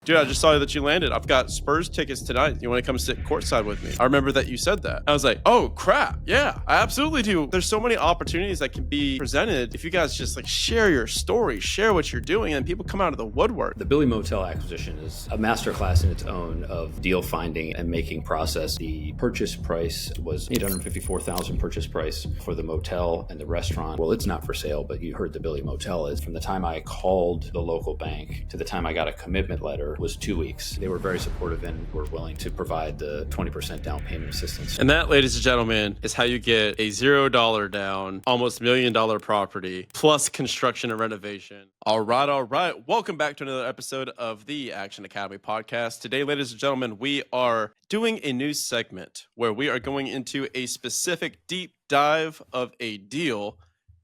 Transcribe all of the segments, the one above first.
Dude, I just saw that you landed. I've got Spurs tickets tonight. You want to come sit courtside with me? I remember that you said that. I was like, oh crap. Yeah, I absolutely do. There's so many opportunities that can be presented if you guys just like share your story, share what you're doing, and people come out of the woodwork. The Billy Motel acquisition is a masterclass in its own of deal finding and making process. The purchase price was $854,000 purchase price for the motel and the restaurant. Well, it's not for sale, but you heard the Billy Motel is. From the time I called the local bank to the time I got a commitment letter was 2 weeks. They were very supportive and were willing to provide the 20% down payment assistance. And that, ladies and gentlemen, is how you get a $0 down, almost $1 million property, plus construction and renovation. All right. Welcome back to another episode of the Action Academy podcast. Today, ladies and gentlemen, we are doing a new segment where we are going into a specific deep dive of a deal.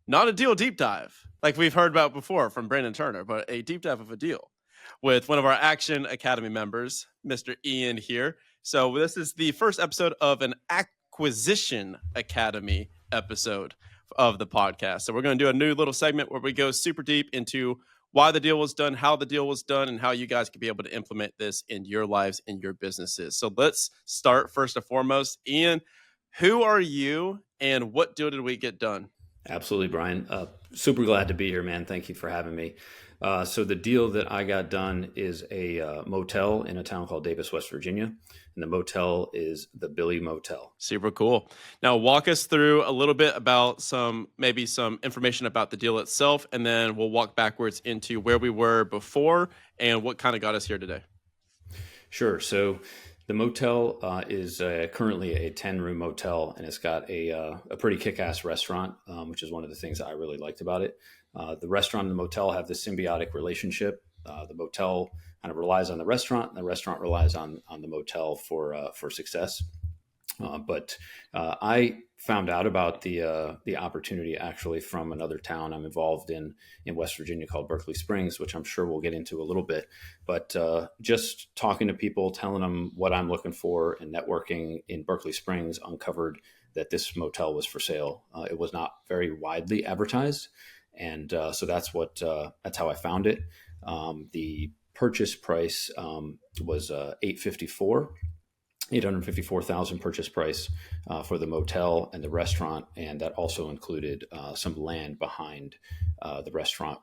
Not a deal deep dive, like we've heard about before from Brandon Turner, but a deep dive of a deal with one of our Action Academy members, Mr. Ian here. So this is the first episode of an Acquisition Academy episode of the podcast. So we're going to do a new little segment where we go super deep into why the deal was done, how the deal was done, and how you guys can be able to implement this in your lives and your businesses. So let's start first and foremost. Ian, who are you and what deal did we get done? Absolutely, Brian. Super glad to be here, man. Thank you for having me. So the deal that I got done is a motel in a town called Davis, West Virginia. And the motel is the Billy Motel. Super cool. Now walk us through a little bit about maybe some information about the deal itself, and then we'll walk backwards into where we were before and what kind of got us here today. Sure. So the motel is currently a 10-room motel, and it's got a pretty kick-ass restaurant, which is one of the things that I really liked about it. The restaurant and the motel have this symbiotic relationship. The motel kind of relies on the restaurant, and the restaurant relies on the motel for success. But I found out about the opportunity actually from another town I'm involved in West Virginia called Berkeley Springs, which I'm sure we'll get into a little bit. But just talking to people, telling them what I'm looking for, and networking in Berkeley Springs uncovered that this motel was for sale. It was not very widely advertised. And so that's how I found it. The purchase price was $854,000 purchase price for the motel and the restaurant, and that also included some land behind the restaurant,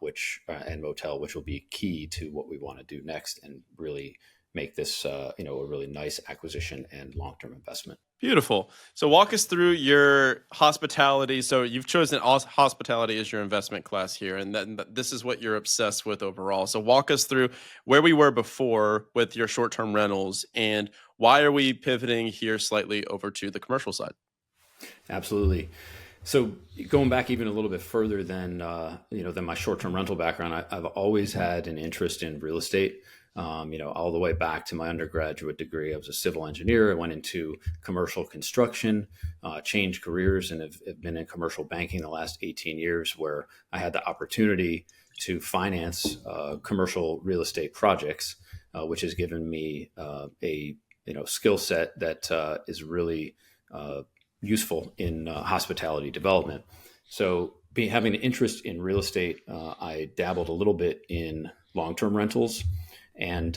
and motel, which will be key to what we want to do next and really make this a really nice acquisition and long-term investment. Beautiful. So walk us through your hospitality. So you've chosen hospitality as your investment class here, and then this is what you're obsessed with overall. So walk us through where we were before with your short-term rentals, and why are we pivoting here slightly over to the commercial side? Absolutely. So going back even a little bit further than my short-term rental background, I've always had an interest in real estate. All the way back to my undergraduate degree. I was a civil engineer. I went into commercial construction, changed careers, and have been in commercial banking the last 18 years, where I had the opportunity to finance commercial real estate projects, which has given me a skill set that is really useful in hospitality development. So having an interest in real estate, I dabbled a little bit in long-term rentals, and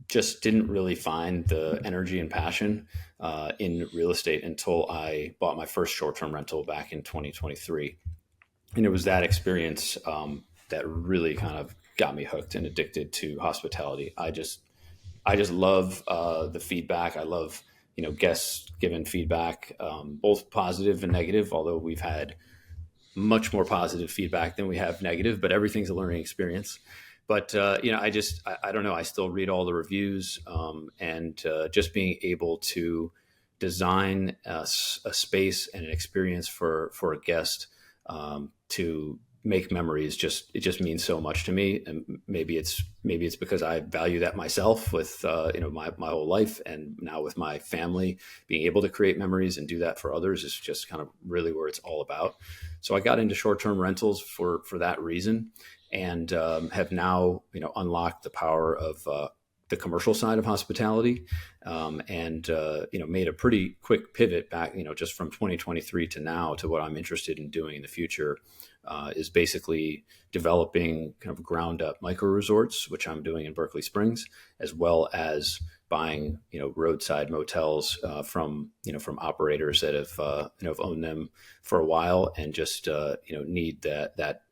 just didn't really find the energy and passion in real estate until I bought my first short-term rental back in 2023. And it was that experience that really kind of got me hooked and addicted to hospitality. I just love the feedback. I love, guests giving feedback, both positive and negative, although we've had much more positive feedback than we have negative, but everything's a learning experience. But, I don't know. I still read all the reviews, and just being able to design a space and an experience for a guest to make memories, it just means so much to me. And maybe it's because I value that myself with, my whole life, and now with my family, being able to create memories and do that for others is just kind of really where it's all about. So I got into short-term rentals for that reason. And have now, unlocked the power of the commercial side of hospitality, and made a pretty quick pivot back, just from 2023 to now to what I'm interested in doing in the future, is basically developing kind of ground up micro resorts, which I'm doing in Berkeley Springs, as well as buying roadside motels from operators that have owned them for a while and just need that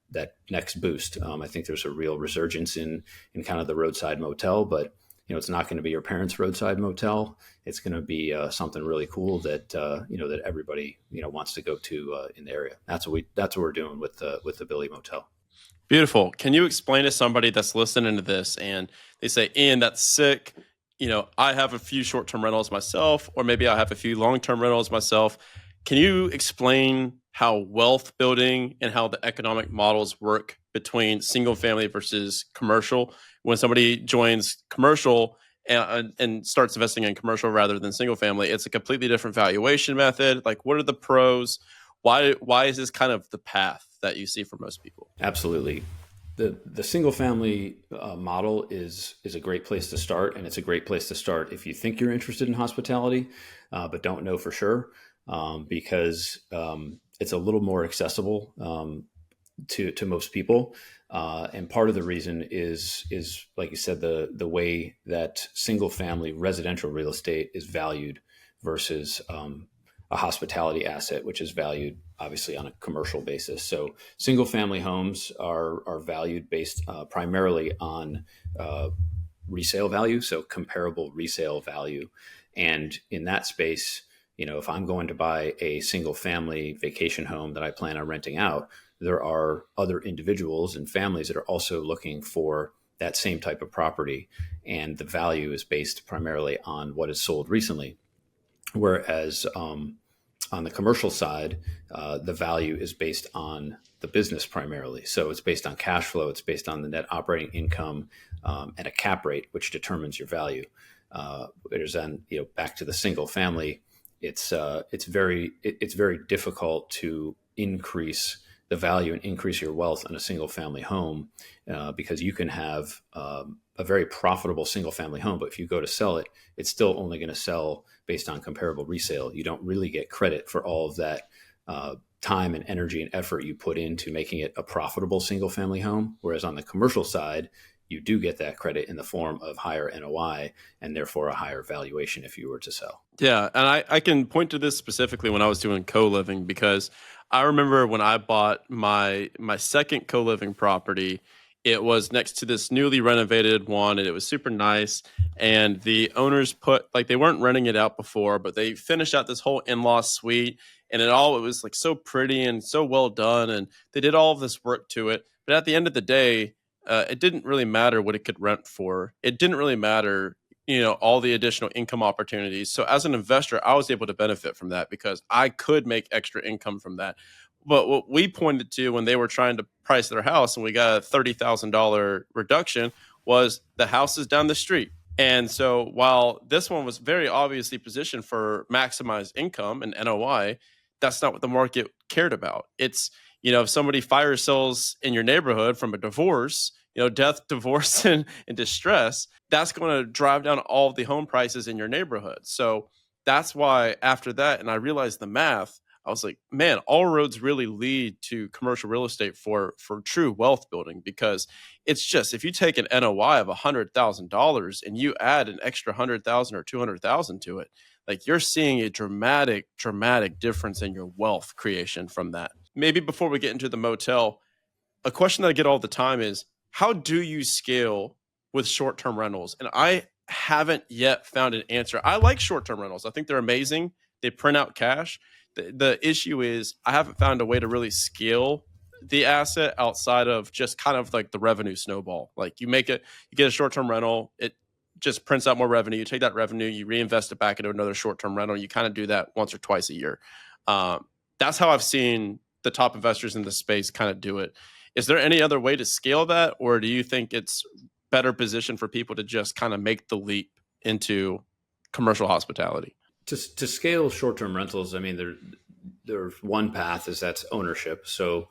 next boost. I think there's a real resurgence in kind of the roadside motel, but it's not going to be your parents' roadside motel. It's going to be something really cool that that everybody wants to go to in the area. That's what we're doing with the Billy Motel. Beautiful. Can you explain to somebody that's listening to this and they say, Ian, that's sick. I have a few short-term rentals myself, or maybe I have a few long-term rentals myself. Can you explain how wealth building and how the economic models work between single family versus commercial? When somebody joins commercial and starts investing in commercial rather than single family, it's a completely different valuation method. Like, what are the pros? Why is this kind of the path that you see for most people? Absolutely. The single family model is a great place to start, and it's a great place to start if you think you're interested in hospitality, but don't know for sure, because it's a little more accessible to most people. And part of the reason is like you said, the way that single family residential real estate is valued versus a hospitality asset, which is valued obviously on a commercial basis. So single family homes are valued based primarily on resale value, so comparable resale value. And in that space, if I'm going to buy a single family vacation home that I plan on renting out, there are other individuals and families that are also looking for that same type of property. And the value is based primarily on what is sold recently. Whereas on the commercial side, the value is based on the business primarily. So it's based on cash flow, it's based on the net operating income, and a cap rate, which determines your value. Whereas then, back to the single family, it's very difficult to increase the value and increase your wealth in a single family home, because you can have a very profitable single family home, but if you go to sell it, it's still only going to sell based on comparable resale. You don't really get credit for all of that time and energy and effort you put into making it a profitable single family home. Whereas on the commercial side, you do get that credit in the form of higher NOI and therefore a higher valuation if you were to sell. Yeah, and I can point to this specifically when I was doing co-living, because I remember when I bought my second co-living property, it was next to this newly renovated one, and it was super nice. And the owners they weren't renting it out before, but they finished out this whole in-law suite, and it was like so pretty and so well done, and they did all of this work to it. But at the end of the day, it didn't really matter what it could rent for. It didn't really matter, all the additional income opportunities. So as an investor, I was able to benefit from that because I could make extra income from that. But what we pointed to when they were trying to price their house and we got a $30,000 reduction was the house is down the street. And so while this one was very obviously positioned for maximized income and NOI, that's not what the market cared about. It's, if somebody fire sells in your neighborhood from a divorce, death, divorce, and distress, that's going to drive down all of the home prices in your neighborhood. So that's why after that, and I realized the math, I was like, man, all roads really lead to commercial real estate for true wealth building, because it's just, if you take an NOI of $100,000 and you add an extra 100,000 or 200,000 to it, like you're seeing a dramatic difference in your wealth creation from that. Maybe before we get into the motel, a question that I get all the time is, how do you scale with short-term rentals? And I haven't yet found an answer. I like short-term rentals. I think they're amazing. They print out cash. The issue is I haven't found a way to really scale the asset outside of just kind of like the revenue snowball. Like you get a short-term rental, it just prints out more revenue. You take that revenue, you reinvest it back into another short-term rental. You kind of do that once or twice a year. That's how I've seen the top investors in the space kind of do it. Is there any other way to scale that, or do you think it's better positioned for people to just kind of make the leap into commercial hospitality? To scale short-term rentals, I mean, there's one path that's ownership. So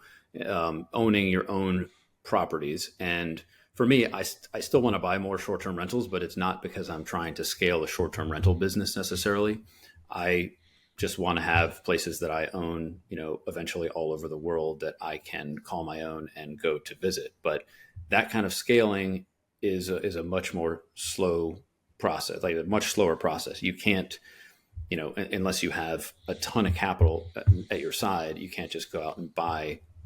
owning your own properties. And for me, I still want to buy more short-term rentals, but it's not because I'm trying to scale a short-term rental business necessarily. I just want to have places that I own, eventually all over the world that I can call my own and go to visit. But that kind of scaling is a much more slow process, like a much slower process. You can't, unless you have a ton of capital at your side, you can't just go out and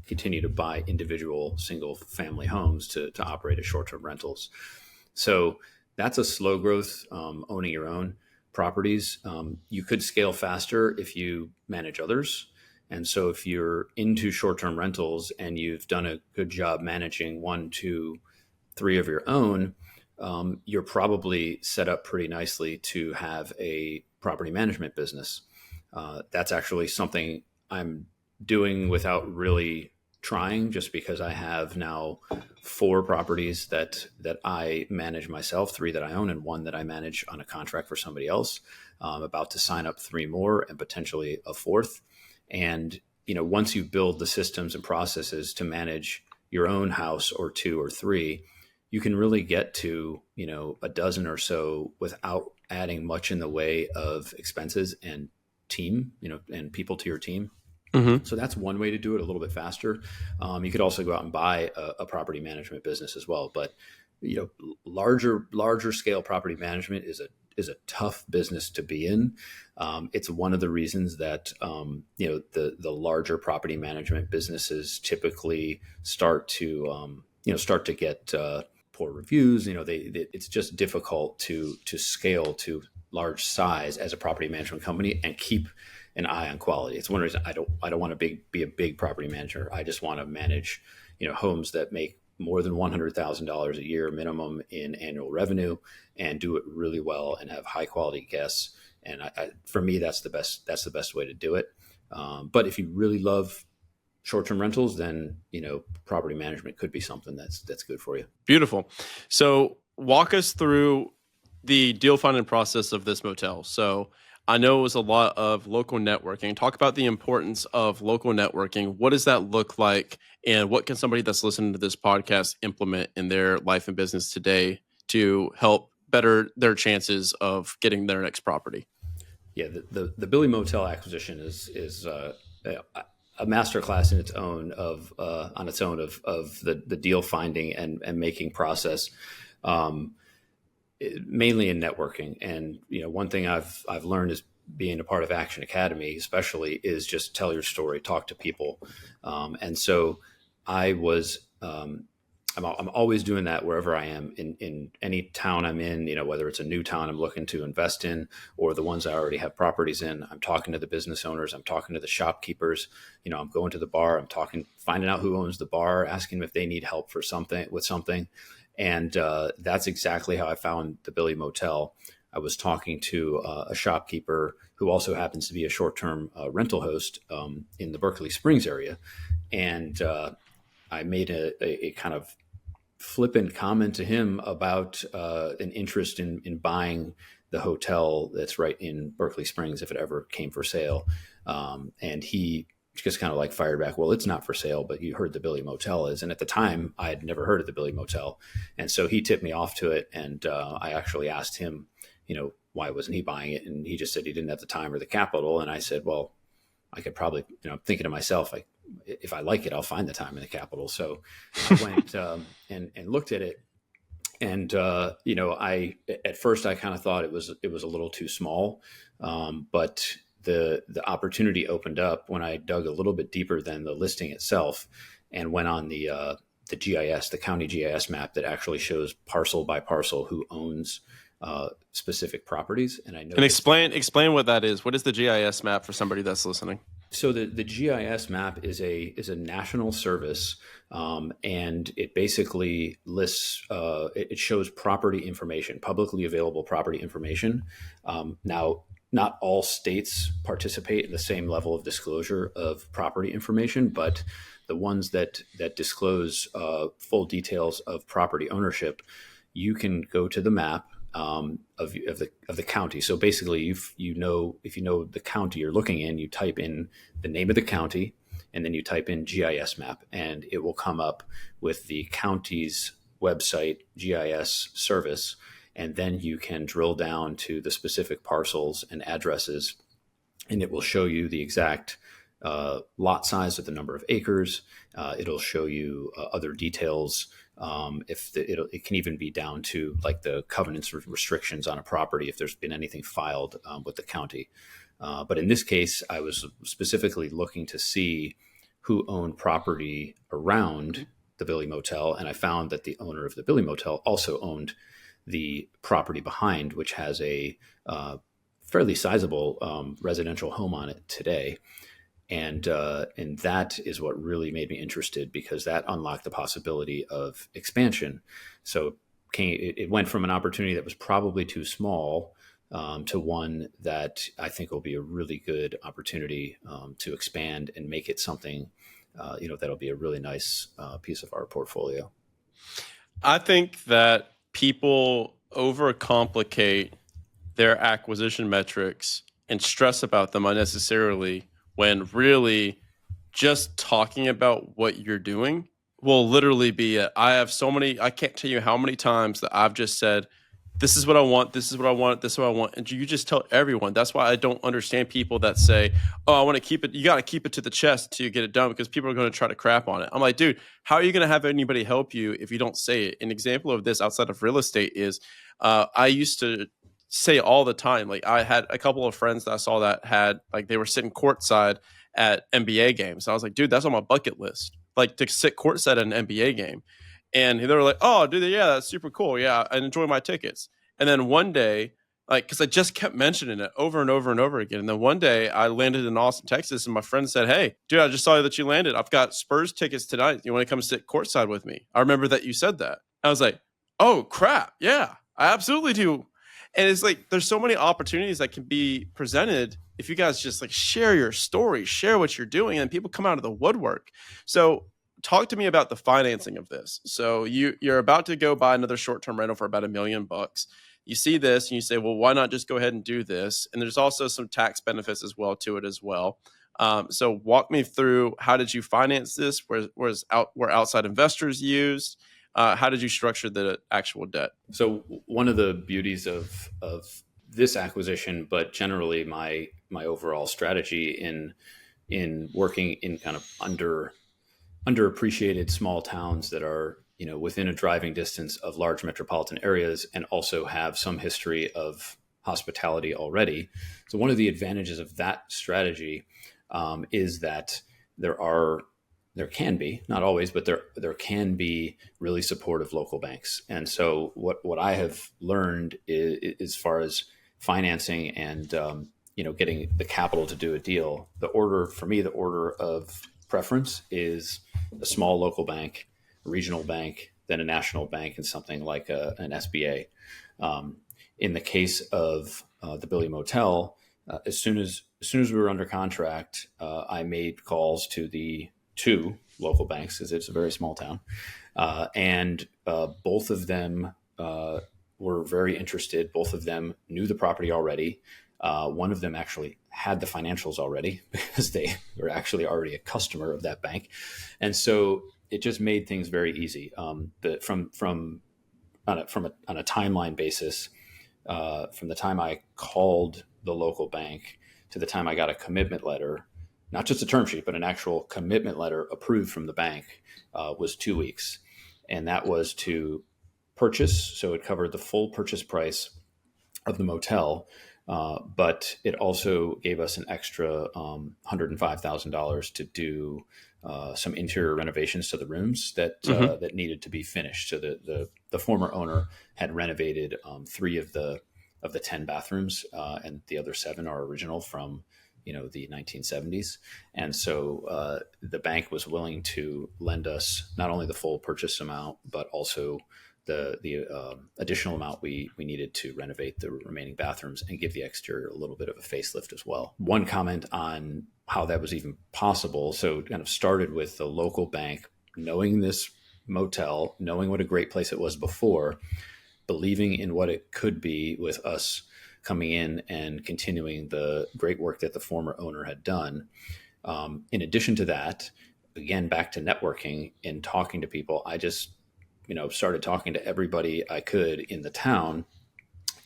continue to buy individual single family homes to operate as short-term rentals. So that's a slow growth, owning your own properties. You could scale faster if you manage others. And so if you're into short-term rentals and you've done a good job managing 1, 2, 3 of your own, you're probably set up pretty nicely to have a property management business. That's actually something I'm doing without really trying, just because I have now 4 properties that I manage myself, 3 that I own and 1 that I manage on a contract for somebody else. I'm about to sign up 3 more and potentially a 4th. And, once you build the systems and processes to manage your own house or 2 or 3, you can really get to, a dozen or so without adding much in the way of expenses and team, and people to your team. Mm-hmm. So that's one way to do it a little bit faster. You could also go out and buy a property management business as well. But, larger scale property management is a tough business to be in. It's one of the reasons that, the larger property management businesses typically start to get poor reviews. It's just difficult to scale to large size as a property management company and keep an eye on quality. It's one reason I don't want to be a big property manager. I just want to manage, homes that make more than $100,000 a year minimum in annual revenue and do it really well and have high quality guests. And for me, that's the best way to do it. But if you really love short-term rentals, then, property management could be something that's good for you. Beautiful. So walk us through the deal finding process of this motel. So I know it was a lot of local networking. Talk about the importance of local networking. What does that look like? And what can somebody that's listening to this podcast implement in their life and business today to help better their chances of getting their next property? Yeah, the Billy Motel acquisition is a masterclass in its own of the deal finding and making process. Mainly in networking. And, one thing I've learned is being a part of Action Academy, especially, is just tell your story, talk to people. And so I was, I'm always doing that wherever I am in any town I'm in, whether it's a new town I'm looking to invest in or the ones I already have properties in. I'm talking to the business owners. I'm talking to the shopkeepers. I'm going to the bar. I'm finding out who owns the bar, asking them if they need help with something. And that's exactly how I found the Billy Motel. I was talking to a shopkeeper who also happens to be a short-term rental host in the Berkeley Springs area. And I made a kind of flippant comment to him about an interest in buying the hotel that's right in Berkeley Springs if it ever came for sale. And he just kind of like fired back, well, it's not for sale, but you heard the Billy Motel is. And at the time I had never heard of the Billy Motel. And so he tipped me off to it. And I actually asked him, why wasn't he buying it? And he just said he didn't have the time or the capital. And I said, well, I could probably, thinking to myself, like, if I like it, I'll find the time and the capital. So I went and looked at it. And, at first I kind of thought it was a little too small. But the opportunity opened up when I dug a little bit deeper than the listing itself and went on the GIS, the county GIS map that actually shows parcel by parcel who owns specific properties. And I know. And explain what that is. What is the GIS map for somebody that's listening? So the GIS map is a national service, and it basically lists, it shows property information, publicly available property information. Now, not all states participate in the same level of disclosure of property information, but the ones that disclose full details of property ownership, you can go to the map of the county. So basically, if you know the county you're looking in, you type in the name of the county, and then you type in GIS map, and it will come up with the county's website GIS service. And then you can drill down to the specific parcels and addresses and it will show you the exact lot size with the number of acres. It'll show you other details. It can even be down to like the covenants or restrictions on a property if there's been anything filed with the county. But in this case, I was specifically looking to see who owned property around the Billy Motel, and I found that the owner of the Billy Motel also owned the property behind, which has a fairly sizable residential home on it today. And that is what really made me interested, because that unlocked the possibility of expansion. So it went from an opportunity that was probably too small to one that I think will be a really good opportunity to expand and make it something, that'll be a really nice piece of our portfolio. I think that people overcomplicate their acquisition metrics and stress about them unnecessarily, when really just talking about what you're doing will literally be it. I can't tell you how many times that I've just said, this is what I want, this is what I want, this is what I want. And you just tell everyone. That's why I don't understand people that say, oh, I want to keep it. You got to keep it to the chest till you get it done, because people are going to try to crap on it. I'm like, dude, how are you going to have anybody help you if you don't say it? An example of this outside of real estate is I used to say all the time, like I had a couple of friends that I saw that had, like, they were sitting courtside at NBA games. I was like, dude, that's on my bucket list, like to sit courtside at an NBA game. And they were like, oh, dude, yeah, that's super cool. Yeah, I enjoy my tickets. And then one day, like, because I just kept mentioning it over and over and over again. And then one day I landed in Austin, Texas, and my friend said, hey, dude, I just saw that you landed. I've got Spurs tickets tonight. You want to come sit courtside with me? I remember that you said that. I was like, oh, crap. Yeah, I absolutely do. And it's like, there's so many opportunities that can be presented if you guys just like share your story, share what you're doing, and people come out of the woodwork. So talk to me about the financing of this. So you're about to go buy another short-term rental for about $1 million. You see this and you say, well, why not just go ahead and do this? And there's also some tax benefits as well to it as well. So walk me through, how did you finance this? Were outside investors used? How did you structure the actual debt? So one of the beauties of this acquisition, but generally my overall strategy in working in kind of underappreciated small towns that are, within a driving distance of large metropolitan areas and also have some history of hospitality already. So one of the advantages of that strategy is that there can be, not always, but there can be really supportive local banks. And so what I have learned is, as far as financing and getting the capital to do a deal, the order of preference is a small local bank, a regional bank, then a national bank, and something like an SBA. In the case of the Billy Motel, as soon as we were under contract, I made calls to the two local banks, because it's a very small town, and both of them were very interested. Both of them knew the property already. One of them actually had the financials already, because they were actually already a customer of that bank, and so it just made things very easy. But on a timeline basis, from the time I called the local bank to the time I got a commitment letter, not just a term sheet, but an actual commitment letter approved from the bank, was 2 weeks, and that was to purchase. So it covered the full purchase price of the motel. But it also gave us an extra $105,000 to do some interior renovations to the rooms that needed to be finished. So the former owner had renovated 3 of the 10 bathrooms, and the other 7 are original from the 1970s. And so the bank was willing to lend us not only the full purchase amount, but also the additional amount we needed to renovate the remaining bathrooms and give the exterior a little bit of a facelift as well. One comment on how that was even possible. So it kind of started with the local bank knowing this motel, knowing what a great place it was before, believing in what it could be with us coming in and continuing the great work that the former owner had done. In addition to that, again, back to networking and talking to people, I just started talking to everybody I could in the town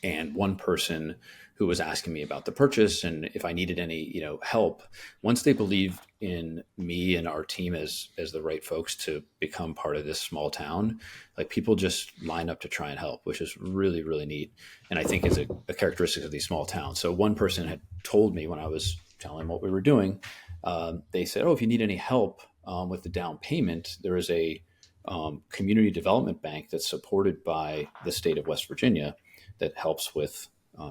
And one person who was asking me about the purchase and if I needed any, help, once they believed in me and our team as the right folks to become part of this small town, like people just line up to try and help, which is really, really neat. And I think is a characteristic of these small towns. So one person had told me when I was telling them what we were doing, they said, "Oh, if you need any help with the down payment, there is a community development bank that's supported by the state of West Virginia that helps with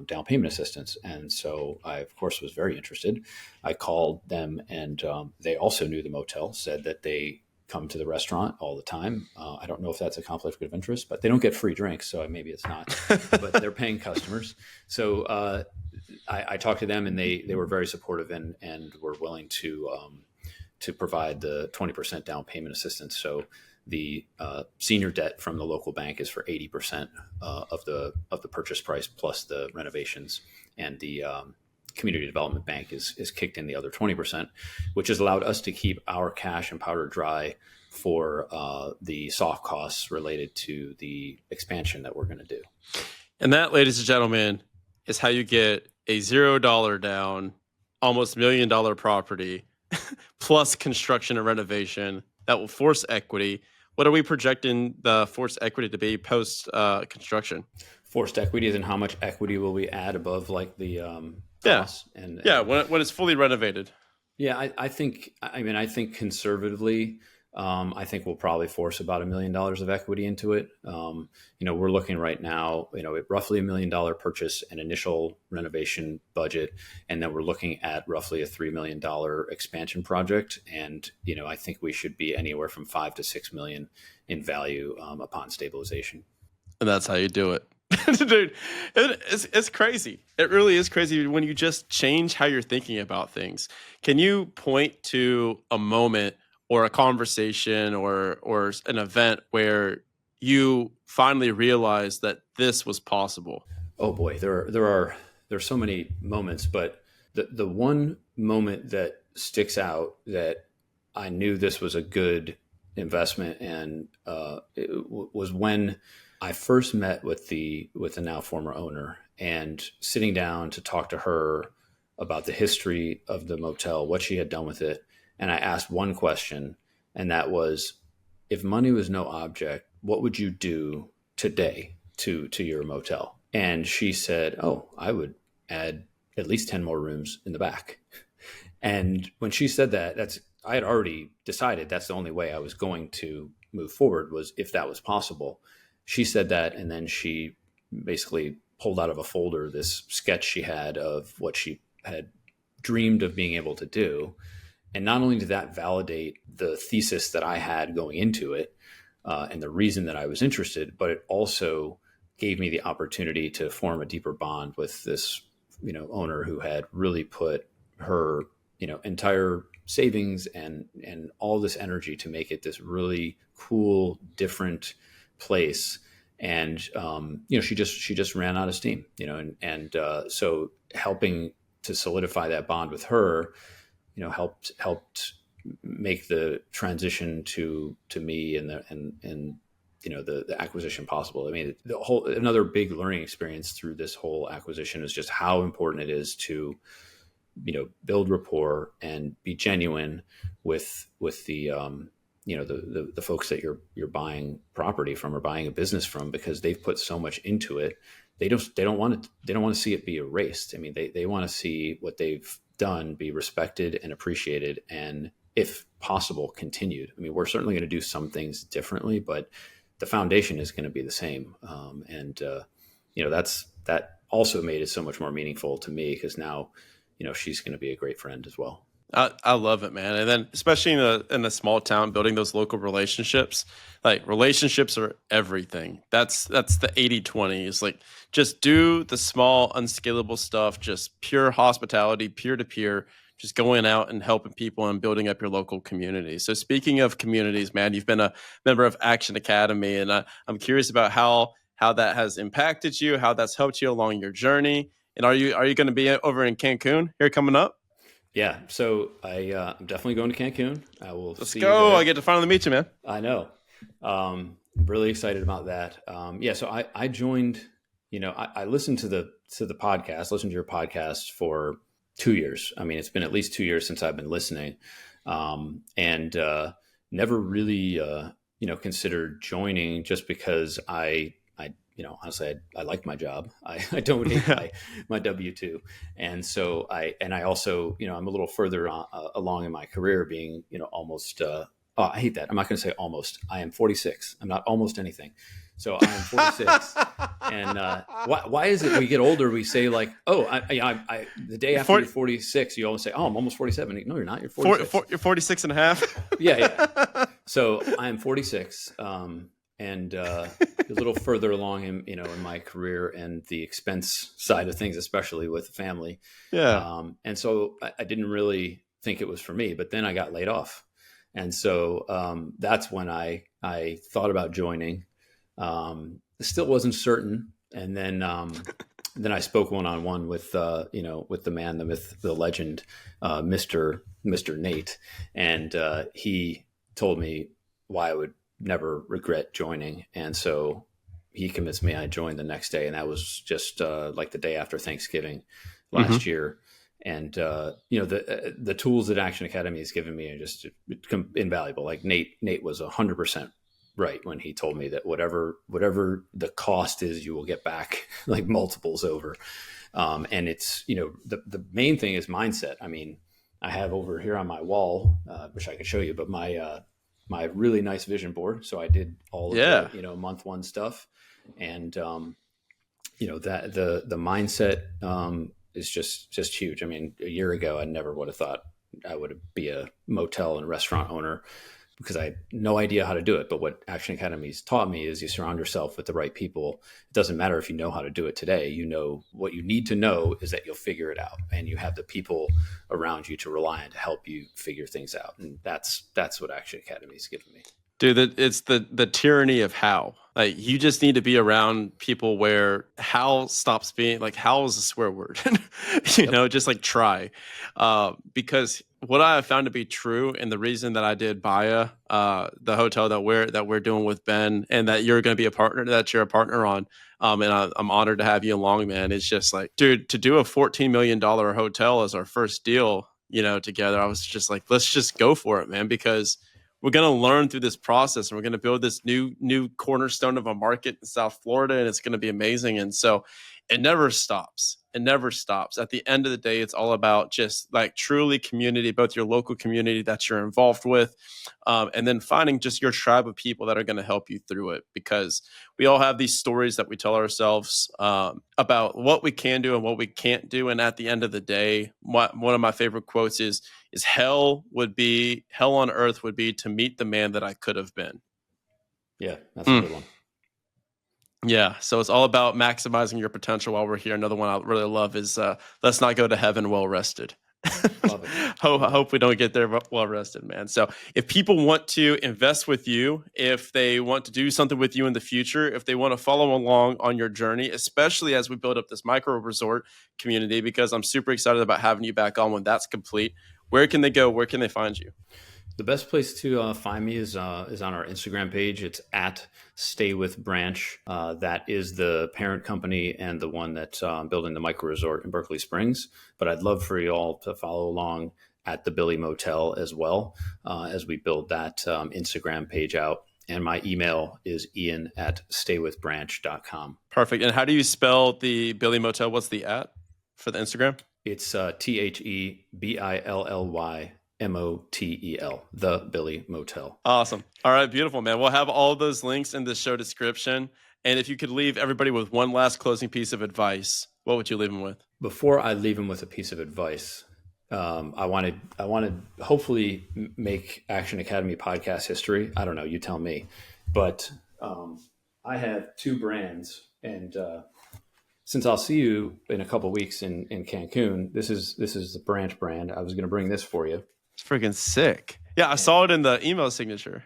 down payment assistance." And so I, of course, was very interested. I called them, and they also knew the motel, said that they come to the restaurant all the time. I don't know if that's a conflict of interest, but they don't get free drinks, so maybe it's not. But they're paying customers. So I talked to them, and they were very supportive and were willing to provide the 20% down payment assistance. So the senior debt from the local bank is for 80% of the purchase price plus the renovations, and the community development bank is kicked in the other 20%, which has allowed us to keep our cash and powder dry for the soft costs related to the expansion that we're going to do. And that, ladies and gentlemen, is how you get a $0 down, almost $1 million property plus construction and renovation that will force equity. What are we projecting the forced equity to be post construction? Forced equity is in how much equity will we add above like the costs? And when it's fully renovated. Yeah, I think conservatively, I think we'll probably force about $1 million of equity into it. We're looking right now, at roughly $1 million purchase and initial renovation budget. And then we're looking at roughly a $3 million expansion project. And, I think we should be anywhere from 5 to 6 million in value upon stabilization. And that's how you do it. Dude, it's crazy. It really is crazy when you just change how you're thinking about things. Can you point to a moment or a conversation or an event where you finally realized that this was possible? Oh boy, there are so many moments, but the one moment that sticks out that I knew this was a good investment and was when I first met with the now former owner, and sitting down to talk to her about the history of the motel, what she had done with it. And I asked one question, and that was, if money was no object, what would you do today to your motel? And she said, "Oh, I would add at least 10 more rooms in the back." And when she said that, I had already decided that's the only way I was going to move forward, was if that was possible. She said that, and then she basically pulled out of a folder this sketch she had of what she had dreamed of being able to do. And not only did that validate the thesis that I had going into it and the reason that I was interested, but it also gave me the opportunity to form a deeper bond with this, owner who had really put her, entire savings and all this energy to make it this really cool, different place. And she just ran out of steam, so helping to solidify that bond with her, helped make the transition to me and the acquisition possible. I mean, another big learning experience through this whole acquisition is just how important it is to build rapport and be genuine with the the folks that you're buying property from or buying a business from, because they've put so much into it. They don't want to see it be erased. I mean, they want to see what they've done be respected and appreciated, and if possible, continued. I mean, we're certainly going to do some things differently, but the foundation is going to be the same. That also made it so much more meaningful to me, because now, she's going to be a great friend as well. I love it, man. And then especially in a small town, building those local relationships, like relationships are everything. That's the 80-20 is like, just do the small unscalable stuff, just pure hospitality, peer to peer, just going out and helping people and building up your local community. So speaking of communities, man, you've been a member of Action Academy, and I'm curious about how that has impacted you, how that's helped you along your journey. And are you going to be over in Cancun here coming up? Yeah, so I'm definitely going to Cancun. I will. Let's go! I get to finally meet you, man. I know. Really excited about that. So I joined I listened to the listened to your podcast for 2 years. I mean, it's been at least 2 years since I've been listening, and never really considered joining just because honestly, I like my job. I don't hate my W-2. And so I also, I'm a little further along in my career being, almost, I hate that. I'm not going to say almost. I am 46. I'm not almost anything. So I am 46. And why is it we get older, we say like, oh, the day after you're 46, you always say, oh, I'm almost 47. No, you're not. You're 46. You're 46 and a half. Yeah. So I am 46. And a little further along in my career and the expense side of things, especially with the family. Yeah. And so I didn't really think it was for me, but then I got laid off. And so that's when I thought about joining. It still wasn't certain. And then I spoke one-on-one with with the man, the myth, the legend, Mr. Nate. And he told me why I would never regret joining. And so he convinced me. I joined the next day, and that was just like the day after Thanksgiving last year. And the tools that Action Academy has given me are just invaluable. Like Nate was 100% right when he told me that whatever the cost is, you will get back like multiples over. And it's the main thing is mindset. I mean, I have over here on my wall, which I could show you, but my really nice vision board. So I did all of the, month one stuff, and that the mindset is just huge. I mean, a year ago, I never would have thought I would be a motel and restaurant owner because I had no idea how to do it. But what Action Academy's taught me is you surround yourself with the right people. It doesn't matter if you know how to do it today. What you need to know is that you'll figure it out, and you have the people around you to rely on to help you figure things out. And that's what Action Academy's given me. Dude, it's the tyranny of how. Like, you just need to be around people where how stops being like, how is a swear word. Just like try. Because what I have found to be true, and the reason that I did Baya, the hotel that we're doing with Ben, and that you're going to be you're a partner on, and I'm honored to have you along, man. It's just like, dude, to do a $14 million hotel as our first deal, together, I was just like, let's just go for it, man, because we're going to learn through this process, and we're going to build this new cornerstone of a market in South Florida, and it's going to be amazing. And so it never stops. It never stops. At the end of the day, it's all about just like truly community, both your local community that you're involved with, and then finding just your tribe of people that are going to help you through it, because we all have these stories that we tell ourselves about what we can do and what we can't do. And at the end of the day, one of my favorite quotes is hell on earth would be to meet the man that I could have been. Yeah, that's a good one. Yeah, so it's all about maximizing your potential while we're here. Another one I really love is let's not go to heaven well rested. Love it. I hope we don't get there well rested, man. So if people want to invest with you, if they want to do something with you in the future, if they want to follow along on your journey, especially as we build up this micro resort community, because I'm super excited about having you back on when that's complete, where can they go? Where can they find you? The best place to find me is on our Instagram page. It's at Stay With Branch. That is the parent company and the one that's building the micro resort in Berkeley Springs. But I'd love for you all to follow along at the Billy Motel as well, as we build that Instagram page out. And my email is ian@staywithbranch.com. Perfect. And how do you spell the Billy Motel? What's the @ for the Instagram? It's TheBillMotel, the Billy Motel. Awesome. All right, beautiful, man. We'll have all of those links in the show description. And if you could leave everybody with one last closing piece of advice, what would you leave them with? Before I leave them with a piece of advice, I wanted hopefully make Action Academy podcast history. I don't know, you tell me. But I have two brands, and since I'll see you in a couple of weeks in Cancun, this is the Branch brand. I was going to bring this for you. It's freaking sick. Yeah, I saw it in the email signature.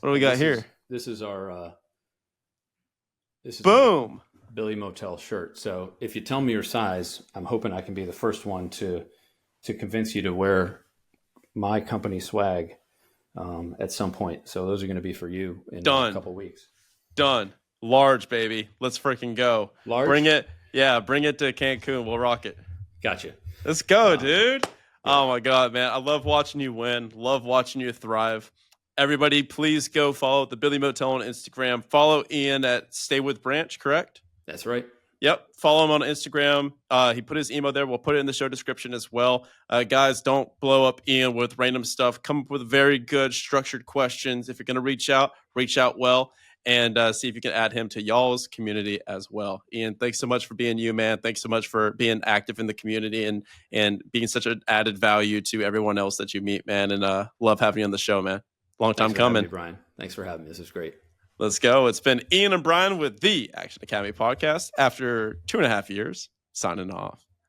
What do we got here? This is our boom Billy Motel shirt. So if you tell me your size, I'm hoping I can be the first one to convince you to wear my company swag at some point. So those are going to be for you in a couple of weeks. Done. Large, baby. Let's freaking go. Bring Large? it. Yeah, bring it to Cancun. We'll rock it. Gotcha. Let's go, Um, dude. yeah, Oh my God, man. I love watching you win. Love watching you thrive. Everybody, please go follow the Billy Motel on Instagram. Follow Ian at Stay With Branch, correct? that's right. Yep. Follow him on Instagram. He put his email there. We'll put it in the show description as well. Guys, don't blow up Ian with random stuff. Come up with very good, structured questions. If you're going to reach out well and see if you can add him to y'all's community as well. Ian, thanks so much for being you, man. Thanks so much for being active in the community and being such an added value to everyone else that you meet, man. And love having you on the show, man. Long Thanks time for having coming. me, Brian. Thanks for having me. This is great. Let's go. It's been Ian and Brian with the Action Academy podcast after 2.5 years. Signing off.